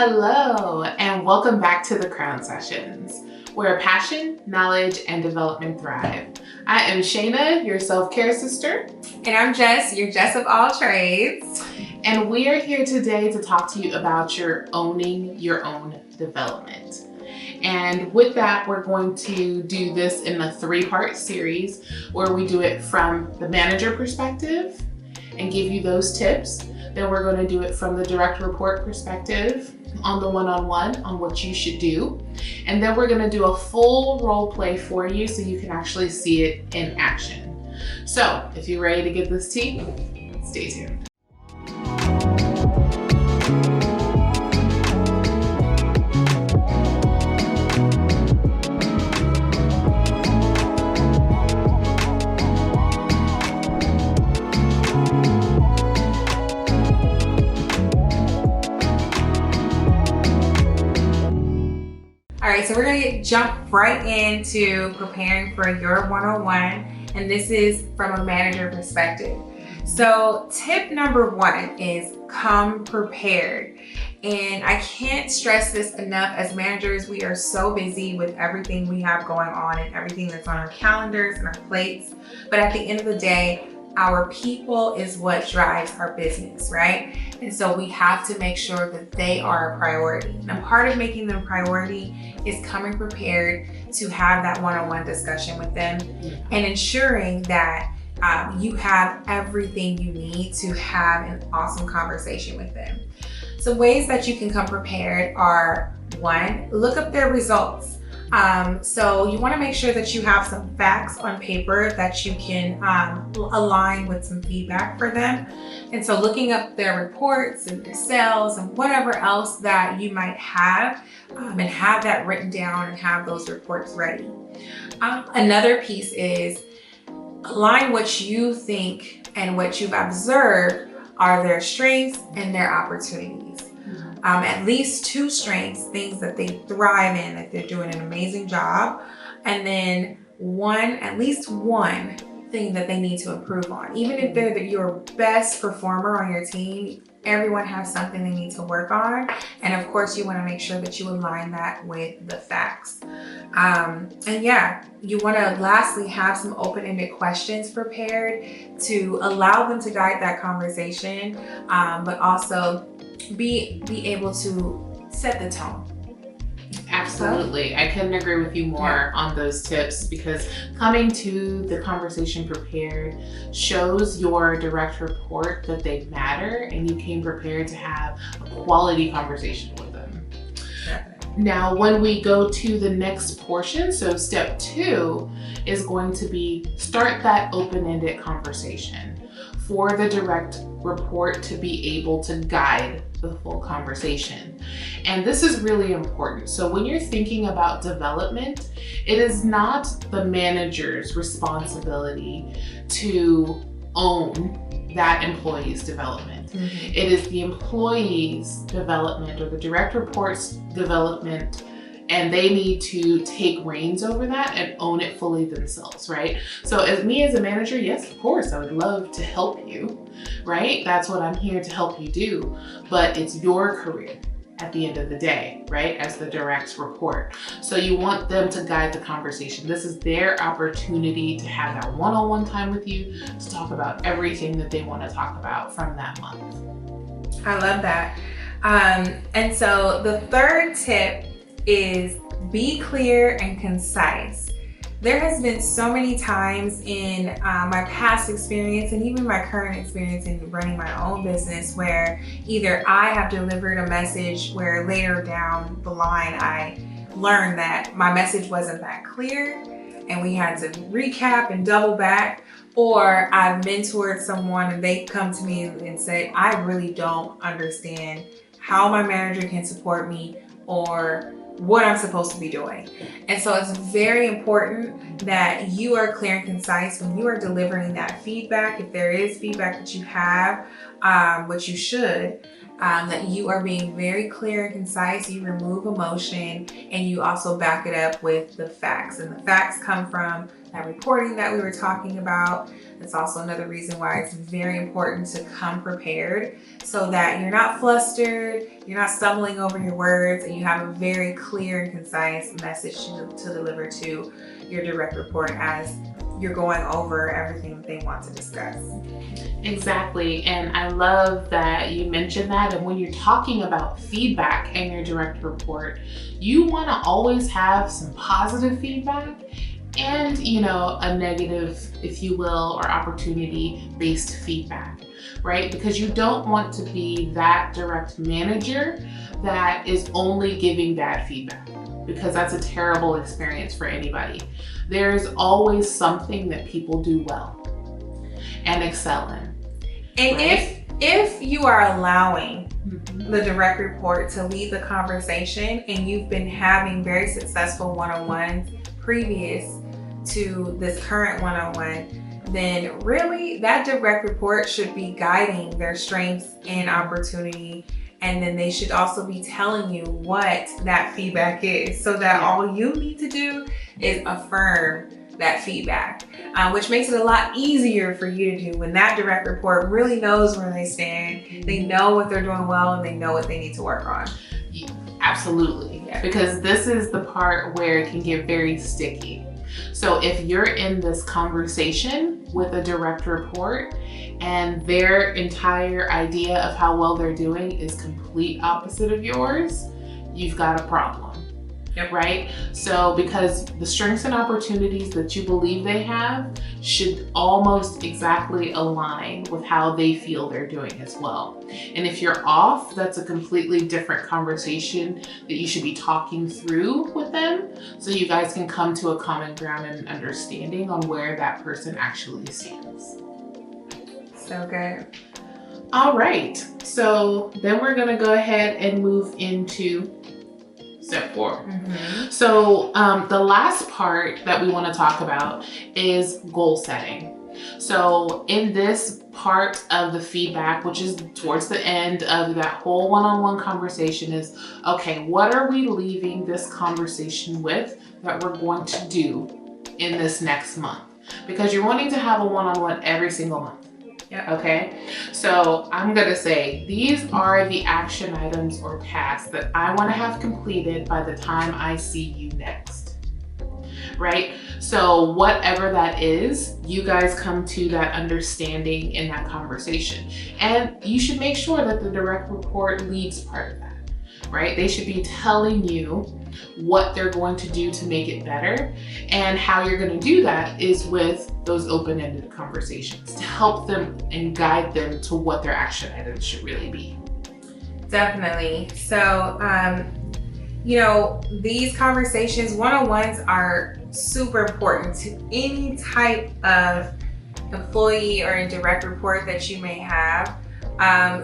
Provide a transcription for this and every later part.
Hello, and welcome back to the Crown Sessions, where passion, knowledge, and development thrive. I am Shana, your self-care sister. And I'm Jess, your Jess of all trades. And we are here today to talk to you about owning your own development. And with that, we're going to do this in a 3-part series where we do it from the manager perspective and give you those tips. Then we're going to do it from the direct report perspective on the one-on-one on what you should do. And then we're going to do a full role play for you so you can actually see it in action. So if you're ready to get this tea, stay tuned. All right, so we're gonna jump right into preparing for your 101, and this is from a manager perspective. So tip number 1 is come prepared. And I can't stress this enough. As managers, we are so busy with everything we have going on and everything that's on our calendars and our plates. But at the end of the day, our people is what drives our business, right? And so we have to make sure that they are a priority. And part of making them a priority is coming prepared to have that one-on-one discussion with them and ensuring that you have everything you need to have an awesome conversation with them. So ways that you can come prepared are, 1, look up their results. So you want to make sure that you have some facts on paper that you can align with some feedback for them. And so looking up their reports and their sales and whatever else that you might have, and have that written down and have those reports ready. Another piece is align what you think and what you've observed are their strengths and their opportunities. At least 2 strengths, things that they thrive in, that they're doing an amazing job, and then at least one thing that they need to improve on. Even if they're your best performer on your team, everyone has something they need to work on. And of course, you want to make sure that you align that with the facts. And yeah, you want to lastly have some open-ended questions prepared to allow them to guide that conversation, but also be able to set the tone. Absolutely. I couldn't agree with you more on those tips, because coming to the conversation prepared shows your direct report that they matter and you came prepared to have a quality conversation with them. Now, when we go to the next portion, so step 2 is going to be start that open-ended conversation for the direct report to be able to guide the full conversation. And this is really important. So when you're thinking about development, it is not the manager's responsibility to own that employee's development. It is the employee's development or the direct report's development, and they need to take reins over that and own it fully themselves, right? So as a manager, yes, of course, I would love to help you, right? That's what I'm here to help you do, but it's your career at the end of the day, right? As the direct report. So you want them to guide the conversation. This is their opportunity to have that one-on-one time with you to talk about everything that they want to talk about from that month. I love that. And so the 3rd tip is be clear and concise. There has been so many times in my past experience and even my current experience in running my own business where either I have delivered a message where later down the line I learned that my message wasn't that clear and we had to recap and double back, or I've mentored someone and they come to me and say, I really don't understand how my manager can support me or what I'm supposed to be doing. And so it's very important that you are clear and concise when you are delivering that feedback. If there is feedback that you have, which you should, that you are being very clear and concise, you remove emotion, and you also back it up with the facts. And the facts come from that reporting that we were talking about. It's also another reason why it's very important to come prepared so that you're not flustered, you're not stumbling over your words, and you have a very clear and concise message to deliver to your direct report as you're going over everything that they want to discuss. Exactly, and I love that you mentioned that. And when you're talking about feedback in your direct report, you want to always have some positive feedback and, a negative, if you will, or opportunity-based feedback, right? Because you don't want to be that direct manager that is only giving bad feedback, because that's a terrible experience for anybody. There's always something that people do well and excel in. And right? if you are allowing the direct report to lead the conversation and you've been having very successful one-on-ones previous to this current one-on-one, then really that direct report should be guiding their strengths and opportunity. And then they should also be telling you what that feedback is, so that all you need to do is affirm that feedback, which makes it a lot easier for you to do when that direct report really knows where they stand. They know what they're doing well and they know what they need to work on. Absolutely, because this is the part where it can get very sticky. So if you're in this conversation with a direct report and their entire idea of how well they're doing is complete opposite of yours, you've got a problem. Right? So because the strengths and opportunities that you believe they have should almost exactly align with how they feel they're doing as well. And if you're off, that's a completely different conversation that you should be talking through with them, so you guys can come to a common ground and understanding on where that person actually stands. So good. All right, so then we're gonna go ahead and move into step 4. So the last part that we want to talk about is goal setting. So in this part of the feedback, which is towards the end of that whole one-on-one conversation, is, okay, what are we leaving this conversation with that we're going to do in this next month? Because you're wanting to have a one-on-one every single month. Okay, so I'm gonna say these are the action items or tasks that I want to have completed by the time I see you next, right? So whatever that is, you guys come to that understanding in that conversation, and you should make sure that the direct report leads part of that, right? They should be telling you what they're going to do to make it better, and how you're going to do that is with those open-ended conversations to help them and guide them to what their action items should really be. Definitely. So, these conversations, one-on-ones, are super important to any type of employee or direct report that you may have.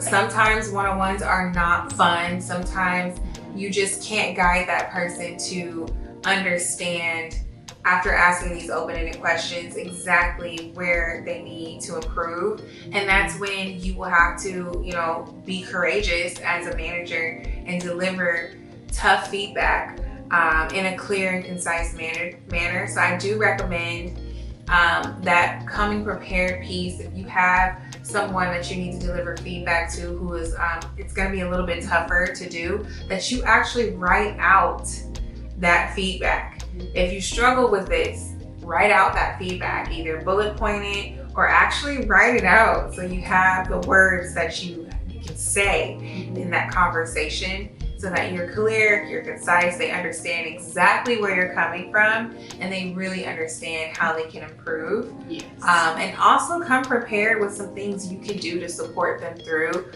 Sometimes one-on-ones are not fun. Sometimes you just can't guide that person to understand, after asking these open-ended questions, exactly where they need to improve. And that's when you will have to, be courageous as a manager and deliver tough feedback in a clear and concise manner. So I do recommend that coming prepared piece. If you have someone that you need to deliver feedback to who is, it's going to be a little bit tougher to do, that you actually write out that feedback. If you struggle with this, write out that feedback, either bullet point it or actually write it out, so you have the words that you can say in that conversation, so that you're clear, you're concise, they understand exactly where you're coming from, and they really understand how they can improve. Yes. And also come prepared with some things you can do to support them through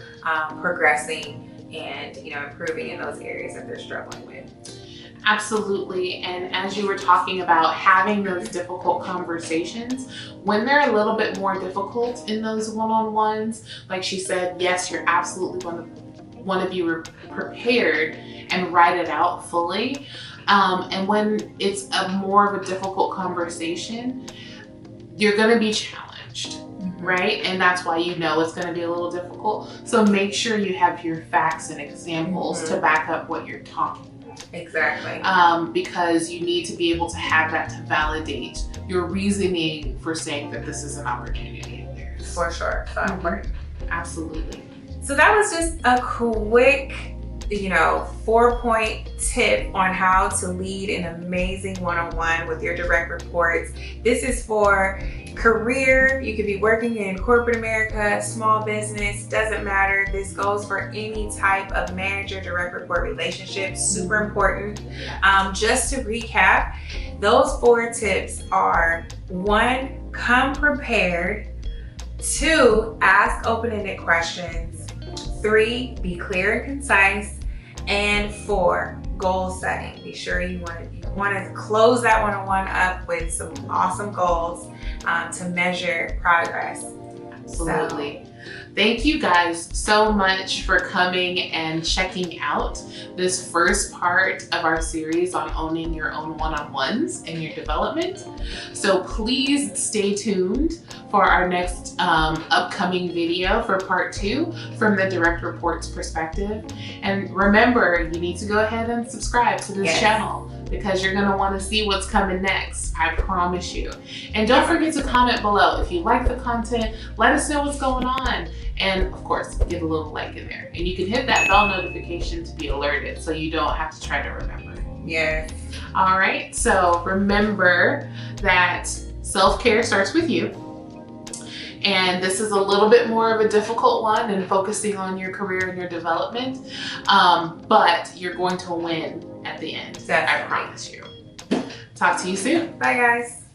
progressing and improving in those areas that they're struggling with. Absolutely. And as you were talking about having those difficult conversations, when they're a little bit more difficult in those one-on-ones, like she said, yes, you're absolutely going to want to be prepared and write it out fully. And when it's a more of a difficult conversation, you're going to be challenged, right? And that's why it's going to be a little difficult. So make sure you have your facts and examples to back up what you're talking about. Exactly. Because you need to be able to have that to validate your reasoning for saying that this is an opportunity of theirs. For sure. So important. Absolutely. So that was just a quick, 4-point tip on how to lead an amazing one-on-one with your direct reports. This is for career. You could be working in corporate America, small business, doesn't matter. This goes for any type of manager direct report relationship. Super important. Just to recap, those 4 tips are: 1, come prepared. 2, ask open-ended questions. 3, be clear and concise. And 4, goal setting. Be sure you want to close that one-on-one up with some awesome goals to measure progress. Absolutely. Thank you guys so much for coming and checking out this first part of our series on owning your own one-on-ones and your development. So please stay tuned for our next upcoming video for part 2 from the direct reports perspective. And remember, you need to go ahead and subscribe to this channel, because you're gonna wanna see what's coming next, I promise you. And don't forget to comment below. If you like the content, let us know what's going on. And of course, give a little like in there. And you can hit that bell notification to be alerted so you don't have to try to remember. Yes. All right, so remember that self-care starts with you. And this is a little bit more of a difficult one and focusing on your career and your development, but you're going to win at the end. Definitely. I promise you. Talk to you soon. Bye, guys.